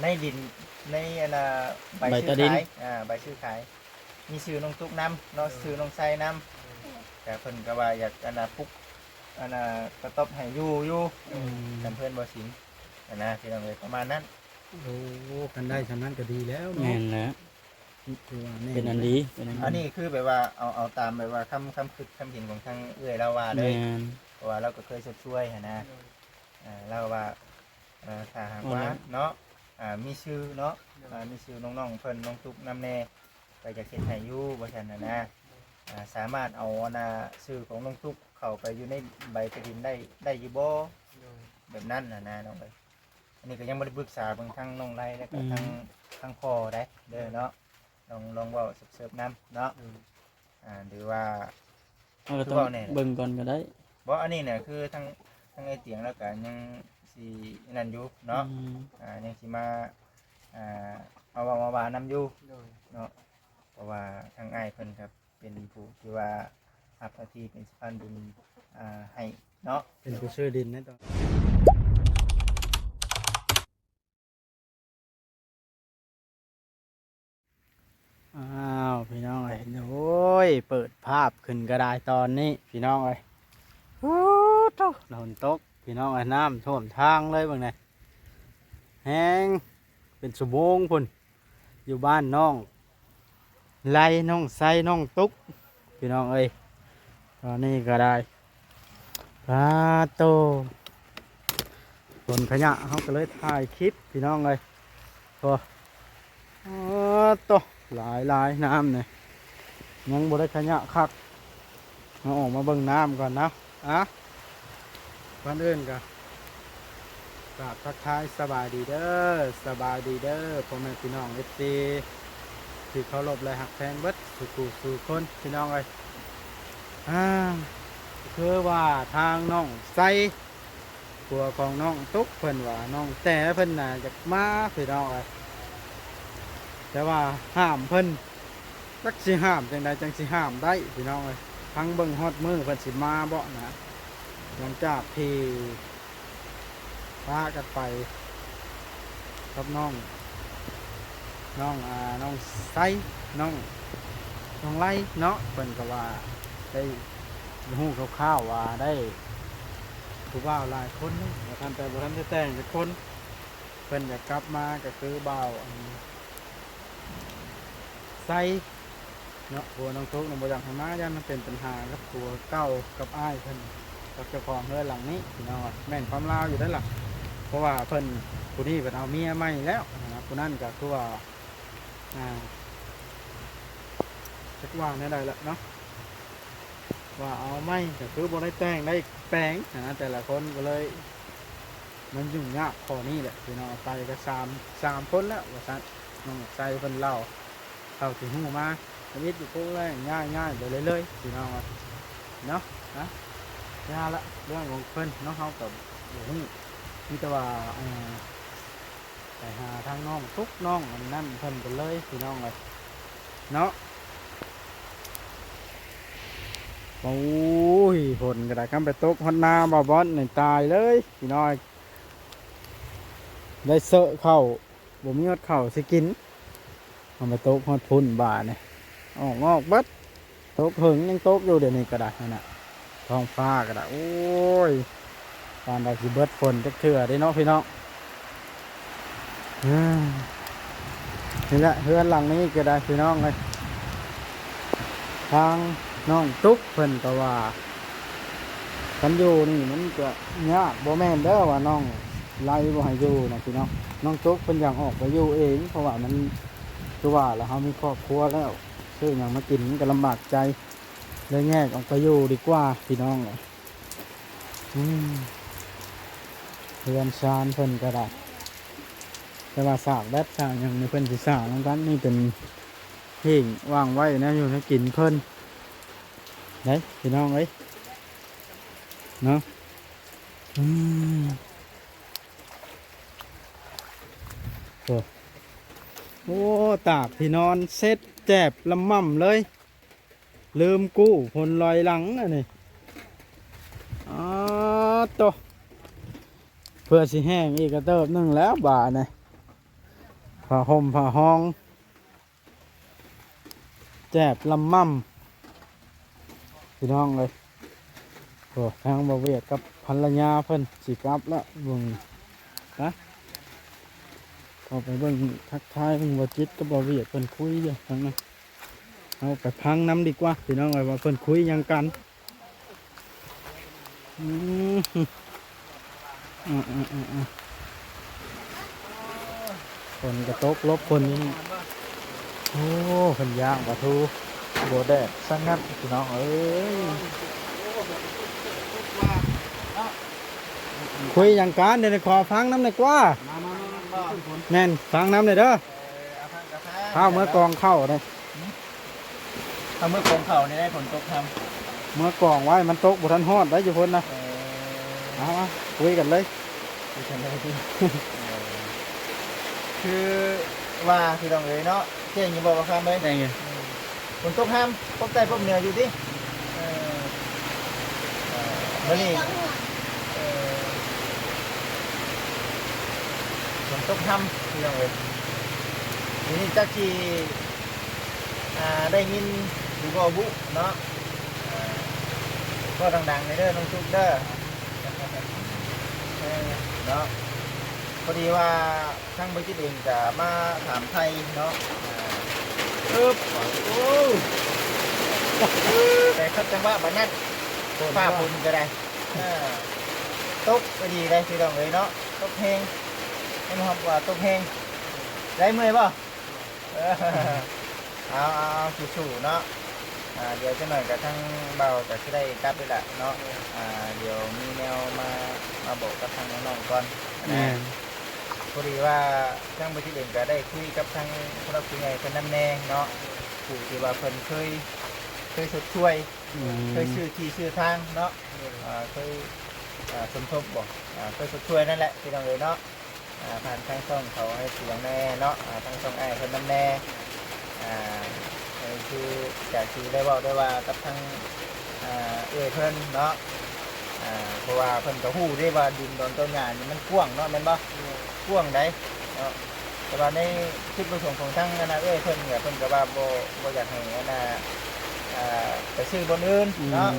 ในดินในใบชื่อขายใบชื่อขายมีชื่อน้องตุ๊กน้ำเนาะชื่อน้องไซน้ำแต่เพิ่นก็ว่าอยากปุ๊กกระต๊อบให้อยู่กันเพื่อนบ่สิงนะพี่น้องเลยประมาณนั้นโอ้กันได้ฉะนั้นก็ดีแล้วเนาะแม่นแล้วเป็นอันดีอันนี้คือแบบว่าเอาตามแบบว่าคำคิดคำเห็นของทางเอื้อยเราว่าเลยเพราะว่าเราก็เคยช่วยนะเราว่าถ้าหากว่าเนาะมีชื่อเนาะมีชื่อน้องๆเพิ่นน้องตุ๊กน้ำแน่ไปจากเขตไทยอยู่บ่ซั่นนะสามารถเอาชื่อของน้องตุ๊กเข้าไปอยู่ในใบกระถินได้อยู่บ่แบบนั้นนะน้องเอ้ยอันนี้ก็ยังบ่ได้ปรึกษาเบิ่งทางน้องไรแล้วก็ทางพ่อได้เด้อเนาะลองเว้าเสิร์ฟน้ำเนาะหรือว่าต้องเบิ่งก่อนก็ได้บ่อันนี้เนี่ยคือทางไอ้เตียงแล้วก็ยังสินั่นอยู่เนาะยังสิมาเอามาบานำอยู่เนาะเพราะว่าทางอ้ายเพิ่นครับเป็นผู้ที่ว่ารับหน้าที่เป็นสะพานบุญให้เนาะเป็นผู้ช่วยดินนะตอนอ้าวพี่น้องเอ้ยโอ้ยเปิดภาพขึ้นกระดาษตอนนี้พี่น้องเอ้ยโอ้โหฝนตกพี่น้องเอ้ยน้ำท่วมทางเลยบางไงแห้งเป็นชั่วโมงพุ่นอยู่บ้านน้องไล่น้องไซน้องตุ๊กพี่น้องเอ้ยตอนนี้ก็ได้ปลาโตฝนขยะเขาก็เลยถ่ายคลิปพี่น้องเอ้ยโอ้โตหลายน้ำเนี่ยยังบริขยะคักมาออกมาเบิ่งน้ำก่อนนะก่อนอื่นกันกราบทักทายสบายดีเด้อพ่อแม่พี่น้องFCที่เคารพและหักแพงเบิดสู่คนพี่น้องเอ้ยคือว่าทางน้องไซตัวของน้องตุ๊กเพิ่นว่าน้องแต่เพิ่นน่ะอยากมาพี่น้องเอ้ยแต่ว่าห้ามเพิ่นจักสิห้ามจังใดจังสิห้ามได้พี่น้องเอ้ยทั้งเบิ่งฮอดมือเพิ่นสิมาบ่นะหลังจากที่พากันไปกับน้องไซน้องไล่เนาะเพิ่นก็ว่าได้ฮู้คร่าวๆว่าได้ผู้บ่าวหลายคนนี่บ่ทันได้แต่งจักคนเพิ่นจะกลับมาก็คือบ่าวไซเนาะผัวน้องตุ๊กน้องบ่อยากให้มาย่านมันเป็นปัญหากับผัวเก่ากับอ้ายเพิ่นกับเจ้าของเรือนหลังนี้พี่น้องแม่นความลาวอยู่ได้ล่ะเพราะว่าเพิ่นผู้นี้เพิ่นเอาเมียใหม่แล้วนะครับผู้นั้นก็คือว่าจักว่าแน่ใดละเนาะว่าเอาไม่ก็คือบ่ได้แต่งได้แปลงนะแต่ละคนก็เลยมันยุ่งยากข้อนี้แหละพี่น้องไปก็สามคนแล้วว่าซั่นน้องใจเพิ่นเล่าเข้าถึงหูมาชีวิตอยู่พวกแรงง่ายไปเลยๆพี่น้องเนาะยาละเรื่องของเพิ่นน้องเขากับอยู่นี่มีแต่ว่าไปหาทางน้องทุกน้องอันนั้นเพิ่นกันเลยพี่น้องเลยเนาะโอ้ยฝนกระดาษคำไปตกฮอดนาบ่บอลเนี่ยตายเลยพี่น้อยได้เสอะเข้าบ่มีฮอดเข้าสิกินมันไปตกฮอดพุ่นบ่าเนี่ยงอกบัดตกหึงยังตกอยู่เดี๋ยวนี้กระดาษนั่นน่ะท้องฟ้ากระดาษโอ้ยตอนได้สิเบิดฝนจักเทื่อได้เนาะพี่น้องนี่แหละเฮือนหลังนี้ก็ได้พี่น้องเลยทางน้องตุ๊กเพิ่นก็ว่ากันอยู่นี่มันก็ยากบ่แม่นเด้อว่าน้องไล่บ่ให้อยู่นะพี่น้องน้องตุ๊กเพิ่นอยากออกไปอยู่เองเพราะว่ามันคือว่าแล้วเฮามีครอบครัวแล้วซื้อหยังมากินก็ลำบากใจเลยแยกออกไปอยู่ดีกว่าพี่น้องเลยเฮือนชานเพิ่นก็ได้แต่ว่าสากแบดสากยังมีเพิ่นสิสากแล้วกันนี่เป็นเพ่งวางไว้นะอยู่ให้กินเพิ่นได้พี่น้องเอ้ยเนาะโอ้ตากที่นอนเซ็ตแจบลำม่ำเลยลืมกู้ผลลอยหลังอันนี้โตเพื่อสิแห้งอีกกระเติบนึงแล้วบ่าเนี่ย ผ้าห่มผ้าห้องแจบลำม่ำพี่น้องเลยโอ้ทางบ่เวียดกับภรรยาเพิ่นสิกลับละเบิ่งนะเข้าไปเบิ่งทักทายเพิ่นบ่จิตกับบ่เวียดเพิ่นคุยอยู่ทางนั้นเอาไปพังน้ำดีกว่าพี่น้องเอ้ยว่าเพิ่นคุยหยังกันอืมคนกระตกลบคนนี้โอ้คนย่างปลาทูโบแดดสังงัดพี่น้องเอ้ยคุยอย่างการเดี๋ยวขอฟังน้ำหน่อยกว่าแม่นฟังน้ำหน่อยเด้อข้าวเมื่อกองเข้าเลย เอาเมื่อกองเขาได้ผลตกท เมื่อกองไว้มันตกบุทันฮอดได้จุพ้นนะ ำ เอามาคุยกันเลย คือฉันได้ที่คือว่าคือต้องเลยเนาะเที่ยงยังบอกว่าข้ามเลย ได้ไง ฝนตกห้ามตกใต้พวกเหนืออยู่ดิมื่อนี้ฝนตกห้ามคือต้องเลยทีนี้จักที่ได้ยินดูก็บุเนาะก็ดังๆในเด้อน้องชุกเด้อเนาะพอดีว่าทั้งบริษัทเองจะมาถามไทยเนาะปึ๊บโอ้แต่ครับจังหวะแบบนั้นฟ้าฝนก็ได้ตกก็ดีได้คือต้องเลยเนาะตกแห้งให้มาว่าตกแห้งได้เมื่อยป่ะเอาสู้ๆเนาะเดี๋ยวจะหน่อยกับทั้งเบาแต่ที่ได้กลับไปละเนาะเดี๋ยวมีแนวมาบอกกับทางน้องๆก่อนนะพอดีว่าทั้งบริษัทเองก็ได้คุยกับทางผู้รับผู้ใหญ่เป็นน้ำแน่เนาะผู้ที่ว่าเพิ่นเคยชดช่วยเคยชื่อที่ชื่อทางเนาะเคยสมทบบอกเคยชดช่วยนั่นแหละที่เราเลยเนาะผ่านทางช่องเขาให้เสียงแน่เนาะทางช่องไอ้เพิ่นน้ำแน่คือจากที่ได้บอกได้ว่ากับทางเอ้ยเพิ่นเนาะเพราะว่าเพิ่นก็ฮู้ได้ว่าดินโดนต้นหญ้านี่มันกว้างเนาะแม่นบ่กว้างได้เนาะแต่ว่าในจุดประสงค์ของทางเอ้ยเพิ่นเนี่ยเพิ่นก็ว่าบ่อยากให้ไปซื้อบนอื่นเนาะ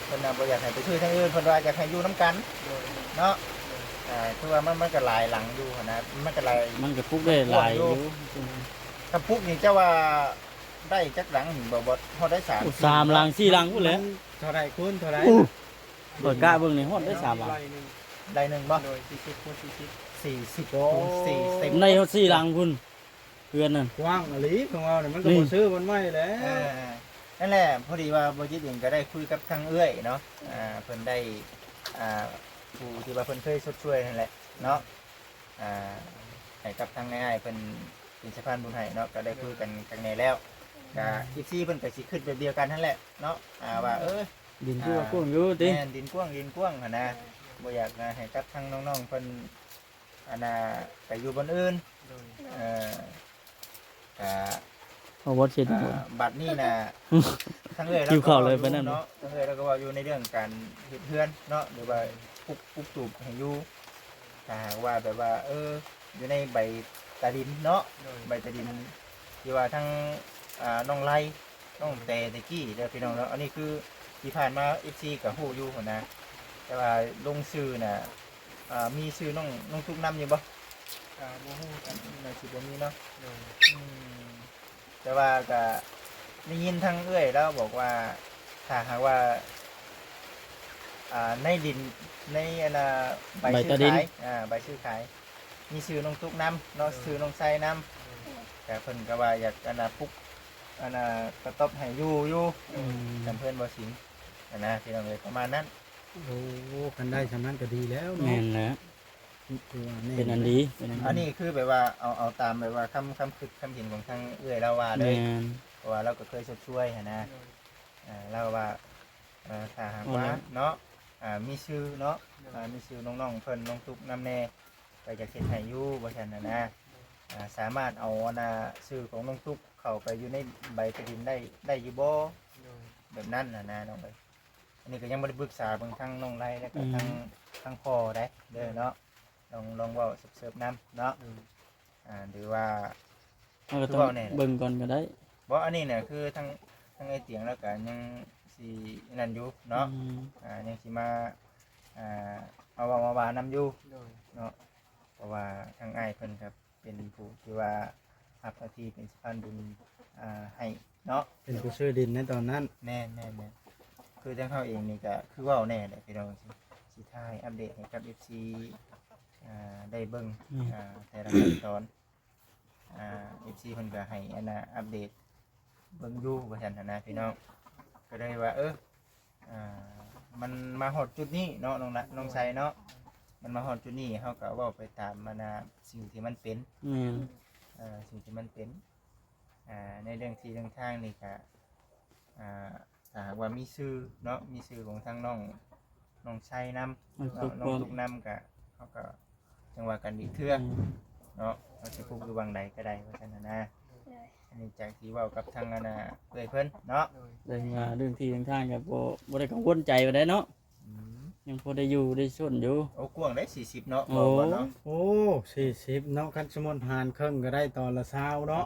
เพิ่นบ่อยากให้ไปซื้อทางอื่นเพิ่นว่าอยากให้อยู่น้ำกันเนาะคือว่ามันก็หลายหลังอยู่นะมันก็หลาย มันก็พุกได้หลายอยู่ ถ้าปุ๊กนี่เจ้าว่าได้จักหลังบ่พอได้3หลัง4หลังพูดแล้ว เท่าไรคุณเท่าไร เปิดกล้าเบิ่งนี่ฮอดได้3หลัง ได้หนึ่งบ่40คูณ40 ในฮอด4หลังพุ่นเพื่อนนั่น กว้างอลีของเราเนี่ยมันก็บ่ซื้อมันไม่แล้ว นั่นแหละพอดีว่าบริษัทเองก็ได้คุยกับทางเอื้อยเนาะเพิ่นได้ผู้ที่ว่าเพิ่นเคยชดช่วยนั่นแหละเนาะให้กับทางง่ายๆเพิ่นเป็นสะพานบุญให้เนาะก็ได้คุยกันกันในแล้วก็อีกซี่เพิ่นก็สิขึ้นแบบเดียวกันนั่นแหละเนาะว่าดินทั่วกุ้งอยู่ติ แม่นดินกว้างหั่นนะบ่อยากให้กับทางน้องๆเพิ่นไปอยู่บนอื่นเอาบ่เช็ด บัดนี้น่ะทั้งเอ้ย คิวเข้าเลยไปนั่น เนาะทั้งเอ้ยแล้วก็ว่าอยู่ในเรื่องการเฮ็ดเฮือนเนาะหรือว่าปลูกตูบให้อยู่ถ้าหากว่าแบบว่าอยู่ในใบตะดินเนาะใบตะดินที่ว่าทั้งน้องไล่น้องแต่ตะกี้เด้อพี่น้องเนาะอันนี้คือที่ผ่านมา FC ก็ฮู้อยู่หั่นนะแต่ว่าลงชื่อน่ะมีชื่อน้องทุกนำอยู่บ่บ่ฮู้กันน่าสิบ่มีเนาะแต่ว่าก็ได้ยินทางเอื้อยแล้วบอกว่าถ้าหากว่าในดินในใบชื่อขายใบชื่อขายมีชื่อน้องทุกนำเนาะชื่อน้องไส้นำแต่เพิ่นก็ว่าอยากปุ๊กกระต๊อบให้อยู่จำเพิ่นบ่สิงนะพี่น้องเอ้ยประมาณนั้น โอ้กันได้ฉะนั้นก็ดีแล้ว แม่ เนาะ นนะเป็นอันดี อันนี้คือแบบว่าเอาตามแบบว่าคำคิดคำเห็นของทางเอื้อยเราว่าเลย แม่น เพราะว่าเราก็เคยช่วยนะเราว่าถ้าหากว่าเนาะมีชื่อเนาะมีชื่อน้องๆเพิ่นน้องตุ๊กน้ำแน่ไปจากเขตไทยอยู่บ่ซั่นนะสามารถเอาชื่อของน้องตุ๊กเข้าไปอยู่ในใบกระดินได้อยู่บ่แบบนั้นนะน้องเอ้ยอันนี้ก็ยังบ่ได้ปรึกษาเบิ่งทางน้องไร่แล้วก็ทางพ่อได้เด้อเนาะลองเว้าเสิร์ฟน้ำเนาะ หรือว่า เราก็ต้อง คือเว้าแน่ เบิ่งก่อนก็ได้ บ่อันนี้เนี่ยคือทั้งไอ้เตียงแล้วก็ยังสินั่นอยู่เนาะ อืม ยังสิมาเอาว่ามาว่านํอยู่ โดย เนาะเพราะว่าทางอ้ายเพิ่นครับเป็นผู้ที่ว่ารับหน้าที่เป็นสะพานบุญให้เนาะ เป็นผู้ซื้อดินในตอนนั้น แม่นคือทางเขาเองนี่ก็คือเว้าแน่แหละพี่น้องสิถ่ายอัปเดตให้กับ FC ได้เบิ่งแต่ละขั้นตอนFC เพิ่นก็ให้อันน่ะอัปเดตเบิ่งอยู่ว่าซั่นน่ะนะพี่น้องก็เลยว่ามันมาฮอดจุดนี้เนาะน้องไสเนาะมันมาฮอดจุดนี้เฮาก็เว้าไปตามมันสิ่งที่มันเป็น แม่น สิ่งที่มันเป็นในเรื่องที่เรื่องทางนี่ก็ถ้าหากว่ามีชื่อเนาะมีชื่อของทางน้องชัยนำ มัน น้ ทุ อก ง คน ทุกนำก็เขาก็จังหวะกันดีเทื่อเนาะเราจะพูดอยู่วังใดก็ได้ว่าซั่นน่ะนะอันนี้จากที่เว้ากับทางอันน่ะเอ้ยเพิ่นเนาะ โดย ได้ว่าเรื่องที่ทางก็บ่ได้กังวลใจปานใดเนาะ อืม ยังพอได้อยู่ได้ชนอยู่ โอ้กว้างได้40เนาะ โอ้ บ่เนาะ โอ้40เนาะคันสมมุติหารครึ่งก็ได้ตอนละ20เนาะ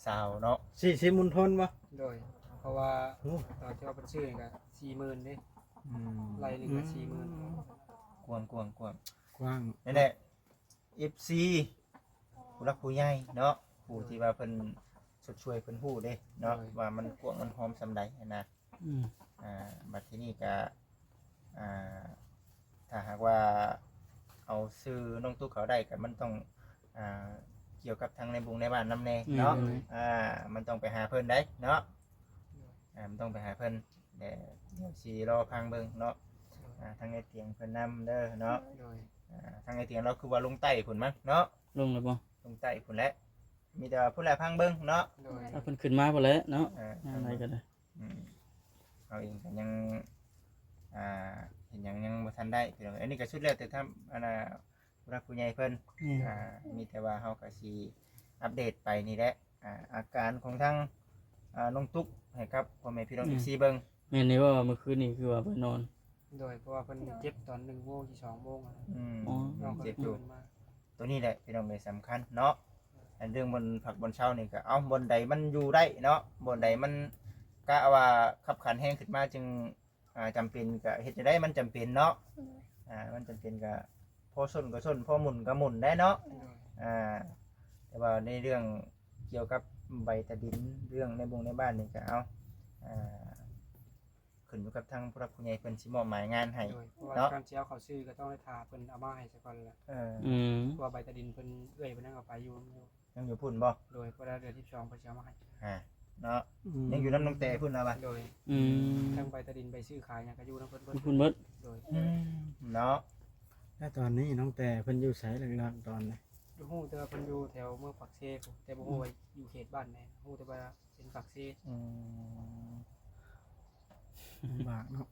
สาวเนาะ 40มุนทนบ่ โดยเพราะว่า โอ้ ตอนที่ว่าเป็นชื่อนี่ก็40,000เด้ อืม ไล่หนึงก็40,000 กว้าง กว้าง นั่นแหละ FC ผู้รักผู้ใหญ่เนาะผู้ที่ว่าเพิ่นสดช่วยเพิ่นฮู้เด้เนาะว่ามันกว้างมันหอมซำใดนะ อืม บัดที่นี่ก็ถ้าหากว่าเอาซื้อน้องตุ๊กเขาได้ก็มันต้องเกี่ยวกับทางในบุงในบ้านนำแน่เนาะมันต้องไปหาเพิ่นได้เนาะมันต้องไปหาเพิ่นเดี๋ยวสิรอพังเบิ่งเนาะทางในเตียงเพิ่นนำเด้อเนาะ โดย ทางในเตียงเราคือว่าลงใต้พุ่นมั้งเนาะ ลงแล้วบ่ ลงใต้พุ่นแหละมีแต่ว่าผู้แลพังเบิ่งเนาะ โดย ถ้าเพิ่นขึ้นมาบ่แล้วเนาะ ทาง อะไรก็ได้ เราเองก็ยังเห็นยังบ่ทันได้พี่น้องอันนี้ก็ชุดแล้วแต่ทำผู้รักผู้ใหญ่เพิ่น มีแต่ว่าเฮาก็สิอัปเดตไปนี่แหละอาการของทางน้องตุ๊กให้กับพ่อแม่พี่น้อง FC เบิ่ง แม่นนี่ว่าเมื่อคืนนี้คือว่าไปนอน โดยเพราะว่าเพิ่นเจ็บตอน1 โมงที่2 โมงอะนะ อ๋อ น้องก็ เจ็บอ ตื่ ยู่ นมา ตัวนี้แหละพี่น้องเลยสำคัญเนาะอันเรื่องบนผักบนเช้านี่ก็เอาบนใดมันอยู่ได้เนาะบนใดมันก็ว่าขับขันแห้งขึ้นมาจึงจำเป็นก็เฮ็ดจะได้มันจำเป็นเนาะมันจำเป็นก็พอส้นก็ส้นพอหมุนก็หมุนได้เนาะ โดย แต่ว่าในเรื่องเกี่ยวกับใบตะดินเรื่องในบงในบ้านนี่ก็เอาขึ้นอยู่กับทางผู้รับผู้ใหญ่เพิ่นสิมอบหมายงานให้ โดยเพราะว่า เนาะ การสิเอาเข้าชื่อก็ต้องได้ทาเพิ่นเอามาให้ซะก่อนแหละ อืม เพราะว่าใบตะดินเพิ่นเอื้อยเพิ่นนั่งเอาไปอยู่ ยังอยู่พุ่นบ่ โดยเพราะว่าเดือนที่2เพิ่นสิเอามาให้ เนาะยังอยู่น้ำน้องแต่พุ่นแล้วบ่ โดย อืม ทั้งใบตะดินใบซื้อขายหยังก็อยู่นำเพิ่นเบิด คุณเบิด โดย เนาะ แล้วตอนนี้น้องแต่เพิ่นอยู่ไสหลักๆตอนนี้ ดูฮู้แต่ว่าเพิ่นอยู่แถวเมืองปากเซ่พุ่นแต่บ่ฮู้ว่าอยู่เขตบ้านไหนฮู้แต่ว่าเป็นปากเซ่ ลำบากเนาะ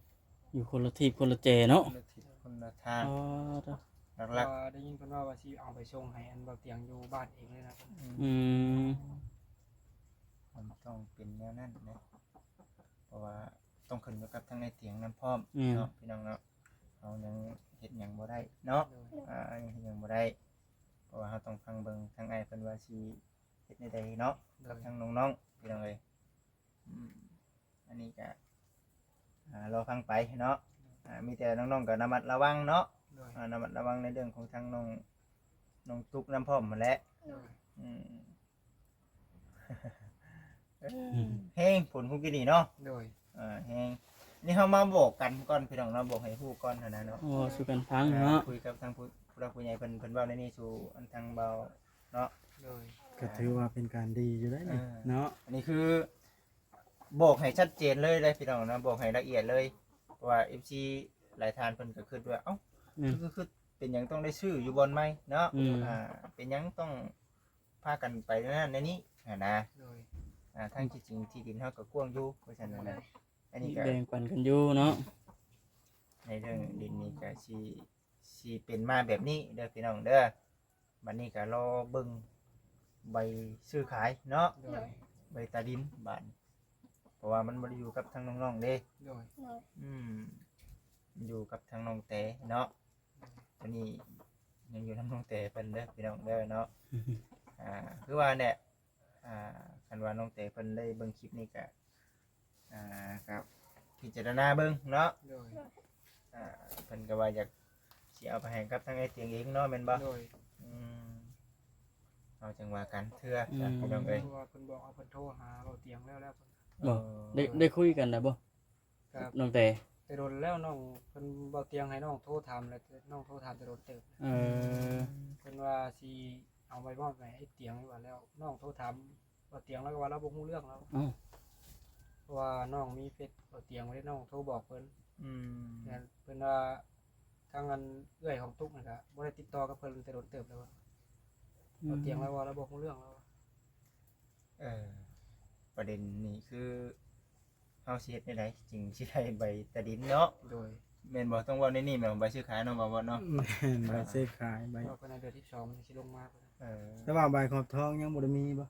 อยู่คนละที่คนละเจเนาะ คนละทิศคนละทาง อ๋อเด้อ เพราะ หลัก ว่าได้ยินเพิ่นว่าสิเอาไปส่งให้อันเบาเตียงอยู่บ้านเองเลยนะ ๆ อืม มันต้องเป็นแนวนั้นนะเพราะว่าต้องขึ้นอยู่กับทางในเตียงน้ำพร้อมเนาะพี่น้องเนาะเรายังเฮ็ดหยังบ่ได้เนาะ โดย ยังเฮ็ดหยังบ่ได้เพราะว่าเราต้องฟังเบิ่งทางอ้ายเพิ่นว่าสิเฮ็ดในใดเนาะ โด กับ ย ทางน้องๆพี่น้องเอ้ยอันนี้ก็รอฟังไปเนาะมีแต่น้องๆก็ระมัดระวังเนาะ โดย ระมัดระวังในเรื่องของทางน้องตุ๊กน้ำพร้อมหมดแหล้ว โดย แห้งผลคุกินนี่เนาะ โดย แห้งนี่เขามาบอกกันก่อนพี่น้องเราบอกให้ผู้ก่อนเท่านั้นเนาะ โอ้สู่กันฟังเนาะ คุยกับทางผู้รักผู้ใหญ่เพิ่นเว้าในนี้สู่อันทางเบาเนาะ โดย ก็ถือว่าเป็นการดีอยู่ได้นี่เนาะ อันนี้คือบอกให้ชัดเจนเลยพี่น้องนะบอกให้ละเอียดเลยเพราะว่า FC หลายทานเพิ่นก็คิดว่าเอ้า อืม คือเป็นหยังต้องได้ชื่ออยู่บนไหมเนาะ อืม เป็นหยังต้องพากันไปนั่นในนี้นะ โดย ทางที่จริงที่ดินเฮาก็กว้างอยู่เพราะฉะนั้นนะอันนี้ก็ แบ่งปันกันอยู่เนาะ ในเรื่องดินนี่ก็สิเป็นมาแบบนี้เด้อพี่น้องเด้อบัดนี้ก็รอเบิ่งใบซื้อขายเนาะ โดย ใบตาดินบาดเพราะว่ามันบ่ได้อยู่กับทางน้องๆเด้ โดย อยู่กับทางน้องแต่เนาะตัวนี้ยังอยู่ทางน้องแต่เพิ่นเด้อพี่น้องเด้อเนาะ คือว่าเนี่ยคันว่าน้องเตเพิ่นได้เบิ่งคลิปนี้ก็ครับพิจารณาเบิ่งเนาะ โดย เพิ่นก็ว่าอยากสิเอาไปให้กับทางไอ้เตียงเองเนาะแม่นบ่ โดย เอาจังว่ากันเทื่อจ้ะพี่น้อง เพ เอ้ย ราะว่าเพิ่นบอกเอาเพิ่นโทรหาเราเตียงแล้ว บ่ได้คุยกันแล้วบ่ ครับ น้องแต่ แต่โดนแล้วน้องเพิ่นเบาเตียงให้น้องโทรถามแล้วน้องโทรถามแต่โดนเติบ เออ เพิ่นว่าสิเอาไปมอบให้ไอ้เตียงไว้ว่าแล้วน้องโทรถามเบาเตียงแล้วก็ว่าเราบ่ฮู้เรื่องแล้ว อ้าว เพราะว่าน้องมีเฟซเบาเตียงไว้ได้น้องโทรบอกเพิ่น อืม แต่เพิ่นว่าทางอันเอื้อยของตุ๊กนั่นก็บ่ได้ติดต่อกับเพิ่นแต่โดนเติบแล้วว่าเบาเตียงแล้วว่าเราบ่ฮู้เรื่องแล้ว ประเด็นนี้คือเฮาสิเฮ็ดได้ไดจริงสิได้ใบตะดินเนาะ โดย แม่นบ่ต้องเว้าในนี้แม่นบ่ใบซื้อขายเนาะบ่เนาะ แม่นใบซื้อขายใบ เราเพิ่นในเดือนที่2มันสิลงมาเพิ่น แต่ว่าใบขอบทองยังบ่ได้มีบ่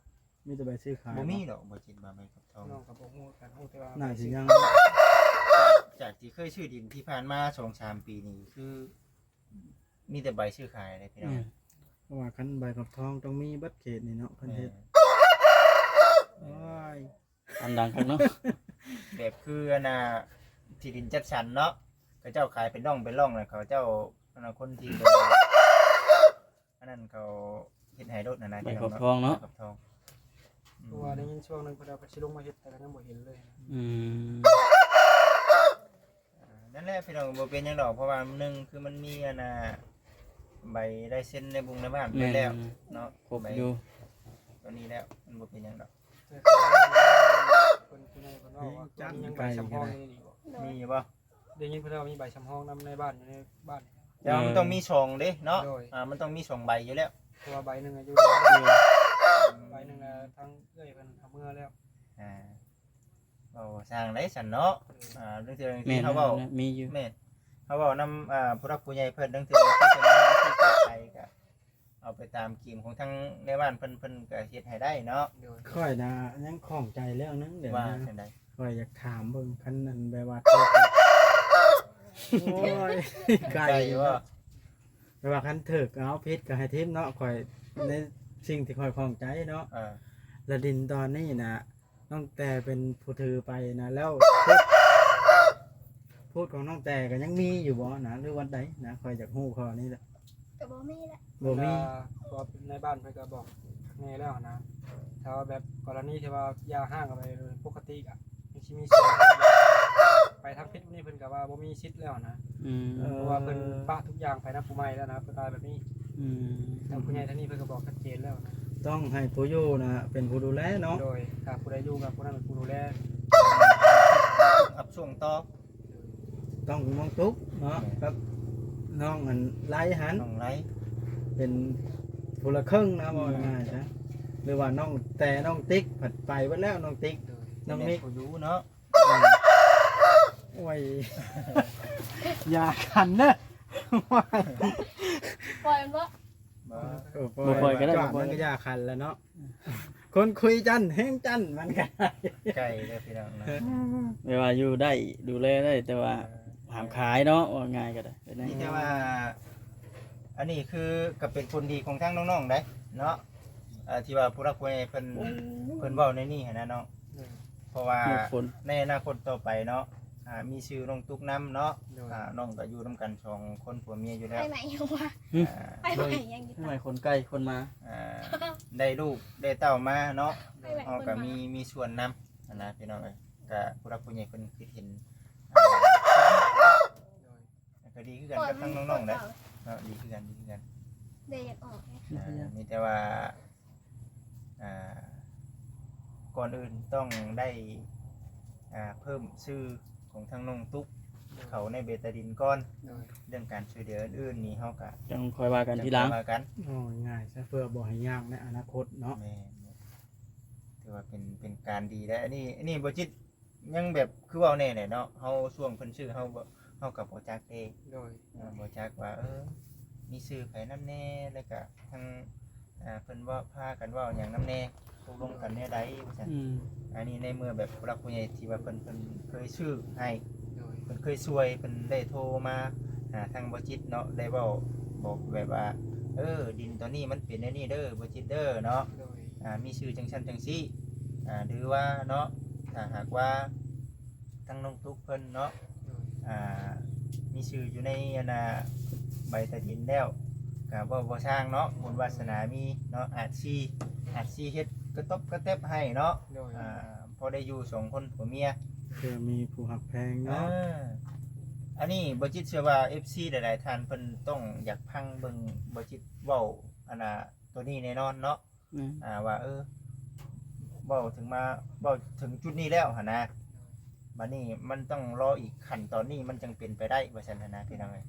มีแต่ใบซื้อขาย บ่มีดอกบ่จิตบ่ใบกับทอง น้องก็บ่ฮู้กันฮู้แต่ว่า น่าสิยัง จากที่เคยชื่อดินที่ผ่านมา 2-3 ปีนี้คือ มีแต่ใบซื้อขายเลยพี่น้อง เพราะว่าคันใบขอบทองต้องมีเบัดเขตนี่เนาะคันเฮ็ดโอ้ย อันดังคักเนาะ แบบคืออันน่ะที่ดินจัดสรรเนาะเขาเจ้าขายเป็นร่องเป็นร่องน่ะเขาเจ้าอันน่ะคนที่เป็นอันนั้นเขาเฮ็ดให้รถน่ะนะ ใบ พี่น้ ขอบทองเนาะ ขอบทอง เพราะว่าได้ยินช่วงหนึงเพิ่นเอาไปสิลงมาเฮ็ดแต่ก็ยังบ่เห็นเลยนะ อืม นั่นแหละพี่น้องบ่เป็นหยังดอกเพราะว่าหนึ่งคือมันมีอันน่ะใบได้เส้นในบุงในบ้านไป แม่น แล้วเนาะ ครบอยู่ ตัวนี้แล้วมันบ่เป็นหยังดอก แต่คนที่ในเพิ่นว่าว่ามียังใบชำฮองนี่บ่ มีอยู่บ่ ได้ยินเพิ่นว่ามีใบชำฮองนำในบ้านอยู่ในบ้านนี่นะ แต่ว่ามันต้องมีช่องเด้เนาะ โดย มันต้องมีช่องใบอยู่แล้ว เพราะว่าใบหนึงอายุใบหนึงน่ะทั้งเอ้อยเพิ่นเอาเมื่อแล้ว เราสร้างได้สันเนาะเรื่อง แม่ ที่ น เขาเว้า มีอยู่ แม่นเขาเว้านำผู้รักผู้ใหญ่เพิ่นเรื่องที่เพิ่นมีที่แก้ไขก็เอาไปตามเกมของทั้งในบ้านเพิ่นก็เฮ็ดให้ได้เนาะ โดย ค่อยนะยังข้องใจเรื่องนึงเดี๋ยว ว่า นะ จังได๋ ค่อยอยากถามเบิ่งคันนั้นแบบว่าโอ้ยไก่ ว่า แบบว่าคันถึกเอาพิษก็ให้ทิมเนาะค่อยในสิ่งที่ค่อยข้องใจเนาะ และดินตอนนี้นะน้องแต่เป็นผู้ถือไปนะแล้วพูดของน้องแต่ก็ยังมีอยู่บ่นะหรือวันใดนะคอยจากหู้ข้อนี้แหละ ก็บ่มีแหละ บ่มี เพราะว่าในบ้านเพิ่นก็บอกแม่แล้วนะถ้าว่าแบบกรณีที่ว่ายาห้างกันไปโดยปกติอ่ะมันสิมีส่วนไปทางพิษนี่เพิ่นก็ว่าบ่มีสิทธิ์แล้วนะ อืม เพราะว่าเพิ่นปะทุกอย่างไปนะผู้ใหม่แล้วนะเพิ่นว่าแบบนี้ อืม ทางผู้ใหญ่ท่านนี้เพิ่นก็บอกชัดเจนแล้วนะ ต้องให้ผู้อยู่นะเป็นผู้ดูแลเนาะ โดยถ้าผู้ใดอยู่กับผู้นั้นเป็นผู้ดูแล อับส่งต่อ ต้องมองตุ๊กเนาะครับน้องอันไล่หัน น้องไร เป็นผู้ละครึ่งนะบ่ง่ายๆนะหรือว่าน้องแต่น้องติ๊กผัดไปไว้แล้วน้องติ๊ก โดย น้องมิก ผู้อยู่เนาะ โอ้ยอย่าขันเนอะว้าย ปล่อยมันว่า บ่ปล่อยก็ได้ จอ บ่ปล่อย มันก็อย่าขันแล้วเนาะคนคุยจันแห้งจันมันก็ได้ ไก่เด้อพี่น้องนะ ไม่ว่าอยู่ได้ดูแลได้แต่ว่าห้ามขายเนาะว่าง่ายก็ได้เป็นไง นี่แต่ว่า อันนี้คือก็เป็นคนดีของทางน้องๆได้เนาะที่ว่าผู้รักผู้ใหญ่เพิ่นเว้าในนี้หันนะน้อง โดย เพราะว่า หมดคน ในอนาคตต่อไปเนาะมีชื่อน้องตุ๊กน้ำเนาะ โดย น้องก็อยู่ร่วมกัน2คนผัวเมียอยู่แล้ว ไปไหนยังวะ อ่า ไปไหนยังอยู่ ทำไมคนใกล้คนมา อ่าได้ลูกได้เต้ามาเนาะ ไปไหน เขา คน ก็ มา มีส่วนนำนะพี่น้องเอ้ยก็ผู้รักผู้ใหญ่เพิ่นคิดเห็น โดย ก็ดีคือกันกับทั้งน้องๆได้เนาะดีคือกันดีคือกัน เดี๋ยวอยากออกไง มีแต่ว่าก่อนอื่นต้องได้เพิ่มชื่อของทางน้องตุ๊กเขาในเบตาดินก่อน โดย เรื่องการช่วยเหลืออื่นๆนี่เฮาก็ จังคอยว่ากันทีหลัง จะว่ากัน โอ้ยง่ายซะเพื่อบ่ให้ยากในอนาคตเนาะ แม่ถือว่าเป็นการดีแล้วอันนี้บ่จิตยังแบบคือเว้าแน่แหละเนาะเฮาช่วงเพิ่นชื่อเฮากับบ่จักเด้ โดย บ่จักว่ามีชื่อไผนำแน่แล้วก็ทางเพิ่นว่าพากันเว้าหยังนำแน่ตกลงกันแนวใดว่าซั่น อืม อันนี้ในเมื่อแบบผู้รักผู้ใหญ่ที่ว่าเพิ่นเคยชื่อให้ โดย เพิ่นเคยช่วยเพิ่นได้โทรมาหาทางบ่จิตเนาะได้เว้าบอกแบบว่า ดินตัวนี้มันเป็นอันนี้เด้อบ่จิตเด้อเนาะ โดย มีชื่อจังซั่นจังซี่หรือว่าเนาะถ้าหากว่าทั้งน้องตุ๊กเพิ่นเนาะ โดย มีชื่ออยู่ในอันน่ะใบตะดินแล้วก็บ่สร้างเนาะบุญวาสนามีเนาะอาจสิเฮ็ดกระตบกระเต็บให้เนาะ โดย พอได้อยู่สองคนผัวเมีย เพื่อมีผู้หักแพง อ่า เนาะ อันนี้บ่จิตเชื่อว่า FC หลายๆท่านเพิ่นต้องอยากพังเบิ่งบ่จิตเว้าอันน่ะตัวนี้แน่นอนเนาะ ว่าเว้าถึงมาเว้าถึงจุดนี้แล้วหั่นนะบัดนี้มันต้องรออีกขั้นตอนนี้มันจึงเป็นไปได้ว่าซั่นหั่นนะพี่น้องเอ้ย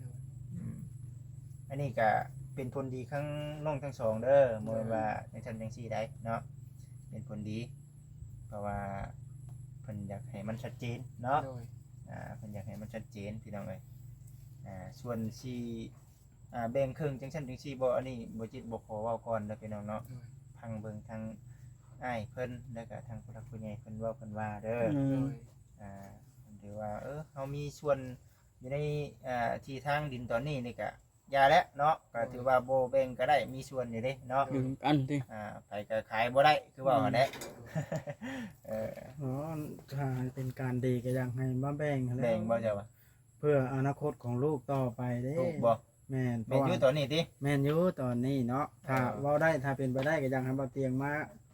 อันนี้ก็เป็นผลดีข้างน้องทั้งสองเด้อบ่แม่นว่าจังซั่นจังซี่ได้เนาะเป็นผลดี เพราะว่าเพิ่นอยากให้มันชัดเจนเนาะ โดย เพิ่นอยากให้มันชัดเจนพี่น้องเอ้ยส่วนสิแบ่งครึ่งจังซั่นจังซี่บ่อันนี้บ่จิตบ่ขอเว้าก่อนเด้อพี่น้องเนาะ โดย พังเบิ่งทางอ้ายเพิ่นแล้วก็ทางผู้หลักผู้ใหญ่เพิ่นเว้าเพิ่นว่าเด้อ โดย หรือว่าเฮามีส่วนอยู่ในที่ทางดินตอนนี้นี่ก็อย่าแล้วเนาะก็ถือว่าบ่แบ่งก็ได้มีส่วนอยู่เด้เนาะ อยู่กันติ ไปก็ขายบ่ได้คือว่าหั่นแหละ อ๋อถ้าเป็นการดีก็อยากให้มาแบ่งหั้นแหล้ว แบ่งบ่เจ้าว่า เพื่ออนาคตของลูกต่อไปเด้ ถูกบ่ แม่นเพ แม่น ราะ อยู่ ว่า ตอนนี้ติ แม่นอยู่ตอนนี้เนาะถ้า อ่า เว้าได้ถ้าเป็นไปได้ก็อยากให้บ่เตียงมา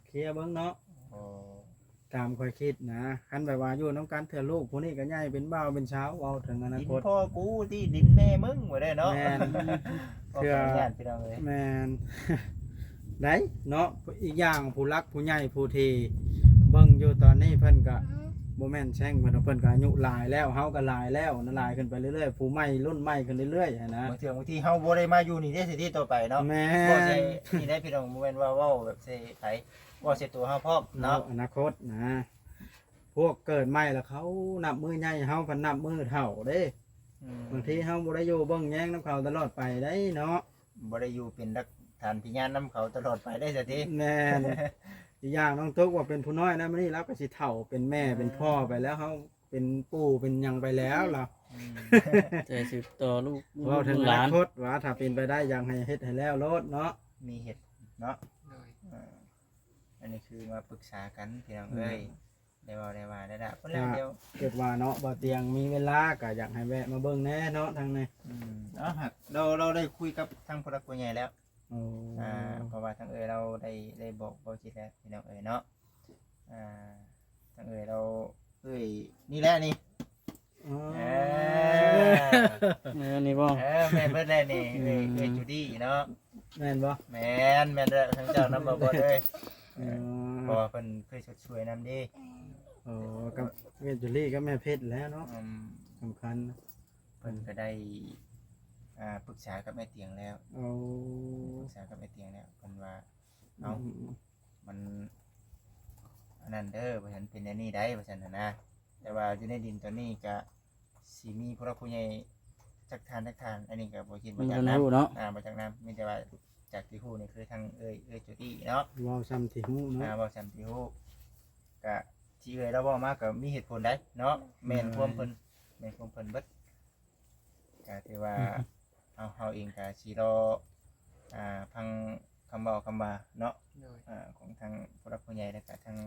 เคลียร์เบิ่งเนาะ โอ้ ตามค่อยคิดนะคันแบบว่าอยู่นํกันเถื่อลูกผู้นี้ก็ใหญ่เป็นบ่าวเป็นเช้าวเว้าถึงอนา ดิน คต พ่อกูที่ดินแม่มึงบ่ได้เนาะ แม่น เพื่อญาติพี่น้องเอ้ย แม่น ได้เนาะอีกอย่างผู้รักผู้ใหญ่ผู้ที่เบิ่งอยู่ตอนนี้เพิ่นก็บ่แม่นแช่งเพิ่นก็อายุหลายแล้วเฮาก็หลายแล้วนะหลายขึ้นไปเรื่อยๆผู้ใหม่รุ่นใหม่ขึ้นเรื่อยๆหั้นนะ บางทีเฮาบ่ได้มาอยู่นี่ได้สิที่ต่อไปเนาะ แม่ บ่ น ใช่นี่ได้พี่น้องบ่แม่นว่าเว้าแบบใส่ไผบ่ใช่ตัวเฮาพร้อม เนาะ เนาะ อนาคตนะ พวกเกิดใหม่แล้วเขานับมือใหญ่เฮาพันนับมือเฒ่าเด้บางทีเฮาบ่ได้อยู่เบิ่งแย่งน้ำเขาตลอดไปได้เนาะ บ่ได้อยู่เป็นรักฐานพิญญาณนํเขาตลอดไปได้สิที แม่น อีกอย่างน้องตุ๊กว่าเป็นผู้น้อยนะมื้อนี้เราก็สิเฒ่าเป็นแม่เป็นพ่อไปแล้วเฮาเป็นปู่เป็นหยังไปแล้วล่ะ แต่สิต่อลูก เว้าถึง ห อ ลา นาคตว่าถ้าเป็นไปได้อยากให้เฮ็ดให้แล้วโลดเนาะ มีเหตุเนาะ โดย อันนี้คือมาปรึกษากันพี่น้องเอ้ยได้เว้าได้ว่าได้ละเพิ่นแล้วเดียว เกิดว่าเนาะบ่เตียงมีเวลาก็อยากให้แวะมาเบิ่งแหน่เนาะทางนี้ หักเราได้คุยกับทางผู้หลักผู้ใหญ่แล้ว โอ้ เพราะว่าทางเอ้ยเราได้บอกบ่คิดแล้วพี่น้องเอ้ยเนาะทางเอ้ยเราเอ้ยนี่แหละนี่ อ๋อ นี่บ่ แม่นเพิ่นแหละนี่เอ้ยจูดี้เนาะ แม่นบ่ แม่นเด้อทั้งเจ้านำบ่เด้อ อ๋อ เพราะว่าเพิ่นเคยช่วยนำดิ โอ้กับเวทจุลี่ก็แม่เพชรแล้วเนาะสำคัญ เพิ่นก็ได้ปรึกษากับแม่เตียงแล้ว เอา ปรึกษากับแม่เตียงแล้วเพิ่นว่ามันอันนั้นเด้อว่าฉันเป็นอันนี้ได้ว่าฉันน่ะนะแต่ว่าอยู่ในดินตอนนี้ก็สิมีผู้รักผู้ใหญ่จักทานอันนี้ก็บ่คิด มั บ่ น จั ก็ กนํ รู้เนาะ บ่จักนํมีแต่ว่าจากที่ฮู้นี่คือทางเอ้ยจุดี้เนาะ เว้าซ้ำที่ฮู้เนาะ บ่จำที่ฮู้ก็ที่เอ้ยเราเว้ามาก็มีเหตุผลได้เนาะแม่นความเพิ่นเบิดก็ถือว่าเฮาเองก็สิรอฟังคำเว้าคำว่าเนาะ โดย ของทางผู้รักผู้ใหญ่แล้วก็ทาง